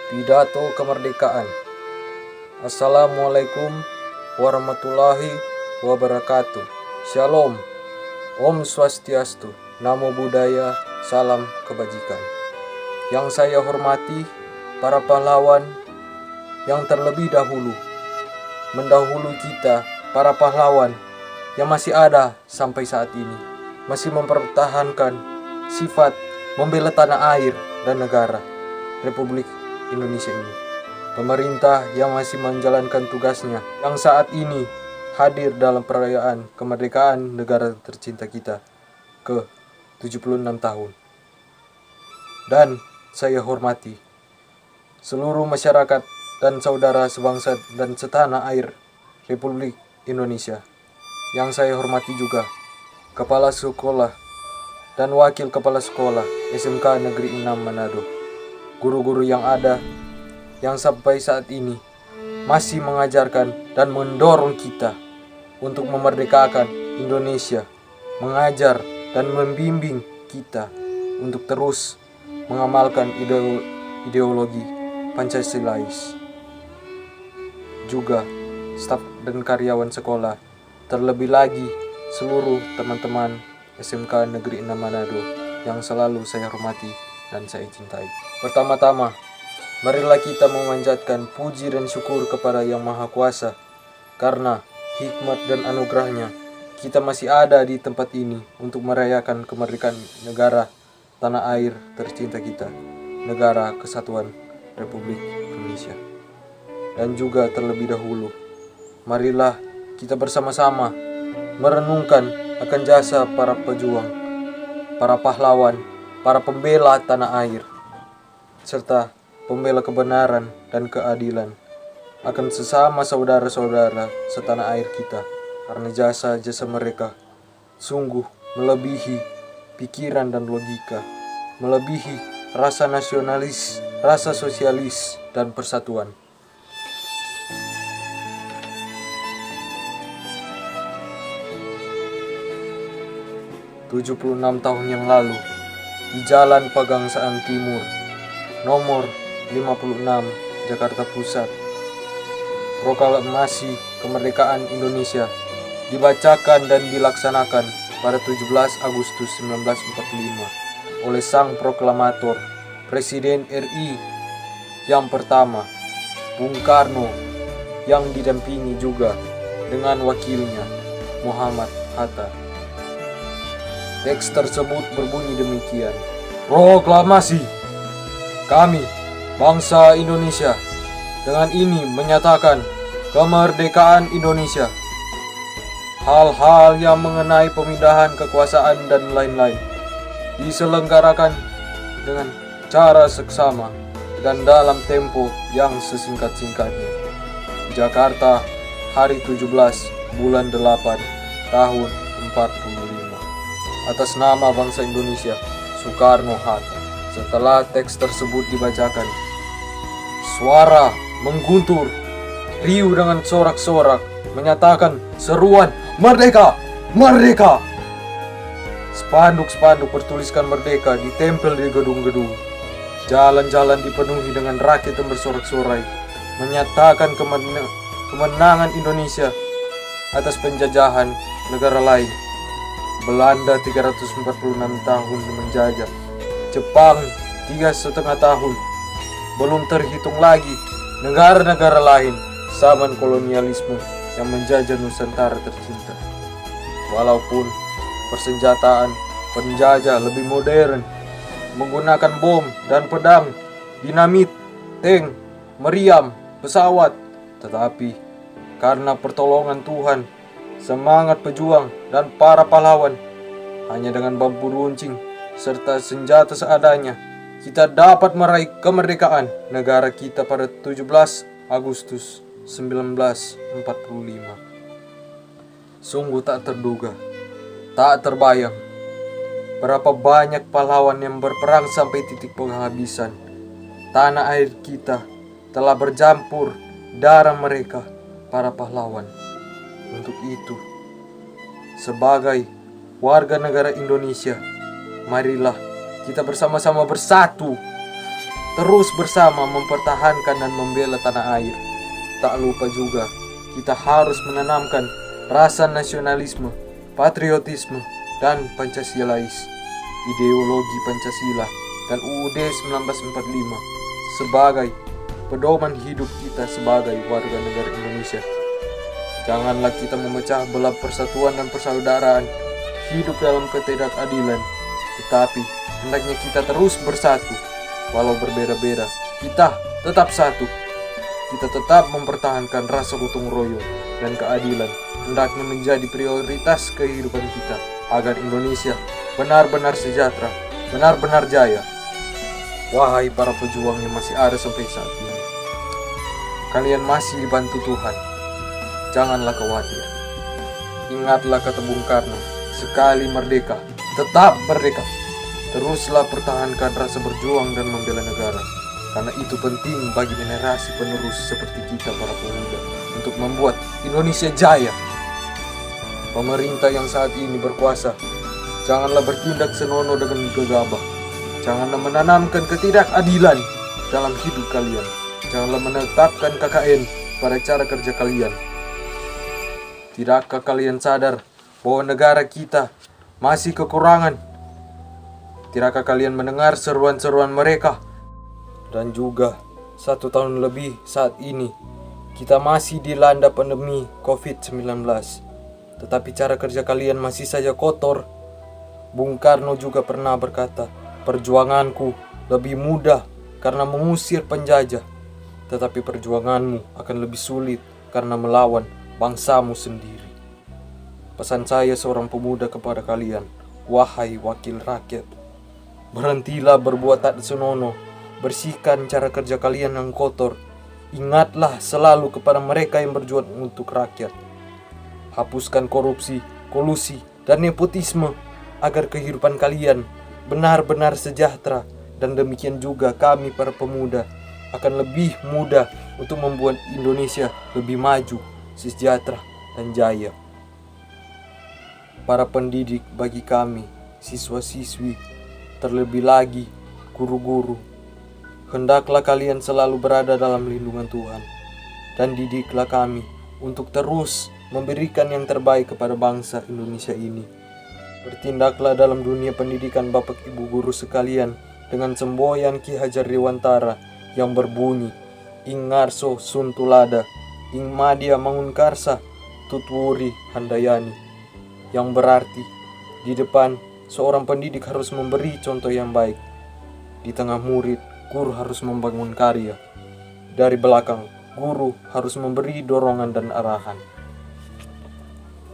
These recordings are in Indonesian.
Pidato Kemerdekaan. Assalamualaikum warahmatullahi wabarakatuh. Shalom, Om Swastiastu, Namo Buddhaya, salam kebajikan. Yang saya hormati para pahlawan yang terlebih dahulu mendahului kita, para pahlawan yang masih ada sampai saat ini, masih mempertahankan sifat membela tanah air dan negara Republik Indonesia ini. Pemerintah yang masih menjalankan tugasnya, yang saat ini hadir dalam perayaan kemerdekaan negara tercinta kita ke 76 tahun. Dan saya hormati seluruh masyarakat dan saudara sebangsa dan setanah air Republik Indonesia. Yang saya hormati juga Kepala Sekolah dan Wakil Kepala Sekolah SMK Negeri 6 Manado, guru-guru yang ada, yang sampai saat ini masih mengajarkan dan mendorong kita untuk memerdekakan Indonesia, mengajar dan membimbing kita untuk terus mengamalkan ideologi Pancasilais. Juga staf dan karyawan sekolah, terlebih lagi seluruh teman-teman SMK Negeri 6 Manado yang selalu saya hormati dan saya cintai. Pertama-tama, marilah kita memanjatkan puji dan syukur kepada Yang Maha Kuasa, karena hikmat dan anugerahnya kita masih ada di tempat ini untuk merayakan kemerdekaan negara tanah air tercinta kita, Negara Kesatuan Republik Indonesia. Dan juga terlebih dahulu, marilah kita bersama-sama merenungkan akan jasa para pejuang, para pahlawan, para pembela tanah air, serta pembela kebenaran dan keadilan akan sesama saudara-saudara setanah air kita, karena jasa-jasa mereka sungguh melebihi pikiran dan logika, melebihi rasa nasionalis, rasa sosialis, dan persatuan. "76 tahun yang lalu, di Jalan Pegangsaan Timur, nomor 56, Jakarta Pusat, proklamasi kemerdekaan Indonesia dibacakan dan dilaksanakan pada 17 Agustus 1945 oleh sang proklamator, Presiden RI yang pertama, Bung Karno, yang didampingi juga dengan wakilnya, Muhammad Hatta. Teks tersebut berbunyi demikian: "Proklamasi. Kami, bangsa Indonesia, dengan ini menyatakan kemerdekaan Indonesia. Hal-hal yang mengenai pemindahan kekuasaan dan lain-lain diselenggarakan dengan cara seksama dan dalam tempo yang sesingkat-singkatnya. Jakarta, hari 17 bulan 8 tahun 45. Atas nama bangsa Indonesia, Soekarno-Hatta." Setelah teks tersebut dibacakan, suara mengguntur, riuh dengan sorak-sorak menyatakan seruan "Merdeka! Merdeka!". Spanduk-spanduk bertuliskan merdeka ditempel di gedung-gedung. Jalan-jalan dipenuhi dengan rakyat yang bersorak-sorai menyatakan kemenangan Indonesia atas penjajahan negara lain. Belanda 346 tahun menjajah, Jepang 3,5 tahun, belum terhitung lagi negara-negara lain zaman kolonialisme yang menjajah Nusantara tercinta. Walaupun persenjataan penjajah lebih modern, menggunakan bom dan pedang, dinamit, tank, meriam, pesawat, tetapi karena pertolongan Tuhan, semangat pejuang dan para pahlawan, hanya dengan bambu runcing serta senjata seadanya, kita dapat meraih kemerdekaan negara kita pada 17 Agustus 1945. Sungguh tak terduga, tak terbayang berapa banyak pahlawan yang berperang sampai titik penghabisan. Tanah air kita telah bercampur darah mereka, para pahlawan. Untuk itu, sebagai warga negara Indonesia, marilah kita bersama-sama bersatu, terus bersama mempertahankan dan membela tanah air. Tak lupa juga, kita harus menanamkan rasa nasionalisme, patriotisme, dan Pancasilais, ideologi Pancasila dan UUD 1945 sebagai pedoman hidup kita sebagai warga negara Indonesia. Janganlah kita memecah belah persatuan dan persaudaraan hidup dalam ketidakadilan, tetapi hendaknya kita terus bersatu. Walau berbeda-beda, kita tetap satu. Kita tetap mempertahankan rasa gotong royong dan keadilan hendaknya menjadi prioritas kehidupan kita agar Indonesia benar-benar sejahtera, benar-benar jaya. Wahai para pejuang yang masih ada sampai saat ini, kalian masih dibantu Tuhan. Janganlah khawatir. Ingatlah kata Bung Karno, sekali merdeka, tetap merdeka. Teruslah pertahankan rasa berjuang dan membela negara, karena itu penting bagi generasi penerus seperti kita para pemuda untuk membuat Indonesia jaya. Pemerintah yang saat ini berkuasa, janganlah bertindak senonoh dengan gegabah. Janganlah menanamkan ketidakadilan dalam hidup kalian. Janganlah menetapkan KKN pada cara kerja kalian. Tidakkah kalian sadar bahwa negara kita masih kekurangan? Tidakkah kalian mendengar seruan-seruan mereka? Dan juga 1 tahun lebih saat ini kita masih dilanda pandemi COVID-19. Tetapi cara kerja kalian masih saja kotor. Bung Karno juga pernah berkata, perjuanganku lebih mudah karena mengusir penjajah, tetapi perjuanganmu akan lebih sulit karena melawan bangsamu sendiri. Pesan saya seorang pemuda kepada kalian, wahai wakil rakyat, berhentilah berbuat tak senonoh, bersihkan cara kerja kalian yang kotor. Ingatlah selalu kepada mereka yang berjuang untuk rakyat. Hapuskan korupsi, kolusi, dan nepotisme agar kehidupan kalian benar-benar sejahtera, dan demikian juga kami para pemuda akan lebih mudah untuk membuat Indonesia lebih maju, sejahtera, dan jaya. Para pendidik bagi kami, siswa-siswi, terlebih lagi guru-guru, hendaklah kalian selalu berada dalam lindungan Tuhan, dan didiklah kami untuk terus memberikan yang terbaik kepada bangsa Indonesia ini. Bertindaklah dalam dunia pendidikan Bapak Ibu guru sekalian dengan semboyan Ki Hajar Dewantara yang berbunyi, Ing Ngarso Suntulada, Ing Madya Mangunkarsa, Tutwuri Handayani, yang berarti di depan seorang pendidik harus memberi contoh yang baik. Di tengah murid, guru harus membangun karya. Dari belakang, guru harus memberi dorongan dan arahan.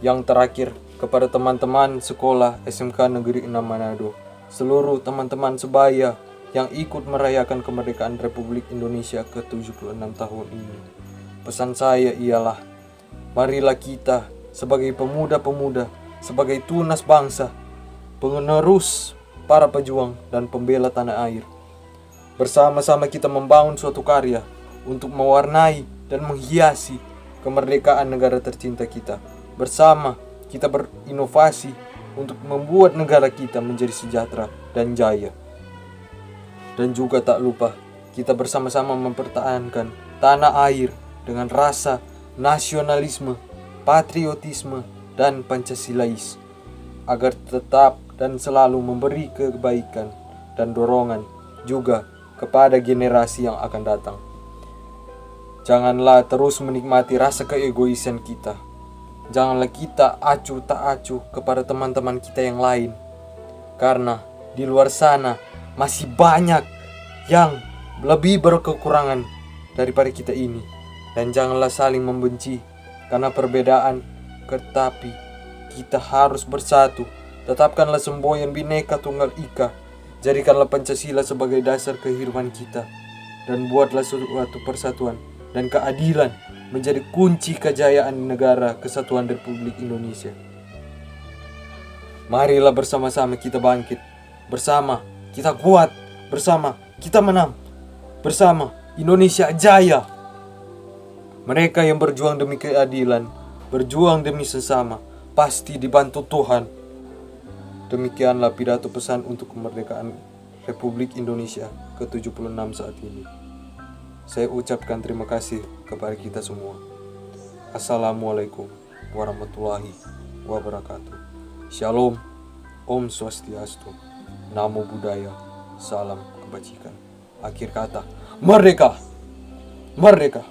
Yang terakhir, kepada teman-teman sekolah SMK Negeri 6 Manado, seluruh teman-teman sebaya yang ikut merayakan kemerdekaan Republik Indonesia ke-76 tahun ini. Pesan saya ialah, marilah kita sebagai pemuda-pemuda, sebagai tunas bangsa, penerus para pejuang dan pembela tanah air, bersama-sama kita membangun suatu karya untuk mewarnai dan menghiasi kemerdekaan negara tercinta kita. Bersama kita berinovasi untuk membuat negara kita menjadi sejahtera dan jaya. Dan juga tak lupa kita bersama-sama mempertahankan tanah air dengan rasa nasionalisme, patriotisme, dan Pancasilais, agar tetap dan selalu memberi kebaikan dan dorongan juga kepada generasi yang akan datang. Janganlah terus menikmati rasa keegoisan kita. Janganlah kita acuh tak acuh kepada teman-teman kita yang lain, karena di luar sana masih banyak yang lebih berkekurangan daripada kita ini. Dan janganlah saling membenci karena perbedaan, tetapi kita harus bersatu. Tetapkanlah semboyan Bhinneka Tunggal Ika. Jadikanlah Pancasila sebagai dasar kehidupan kita, dan buatlah suatu persatuan dan keadilan menjadi kunci kejayaan negara kesatuan Republik Indonesia. Marilah bersama-sama kita bangkit, bersama kita kuat, bersama kita menang, bersama Indonesia jaya. Mereka yang berjuang demi keadilan, berjuang demi sesama, pasti dibantu Tuhan. Demikianlah pidato pesan untuk kemerdekaan Republik Indonesia ke-76 saat ini. Saya ucapkan terima kasih kepada kita semua. Assalamualaikum warahmatullahi wabarakatuh. Shalom, Om Swastiastu, Namo Buddhaya, Salam Kebajikan. Akhir kata, merdeka! Merdeka!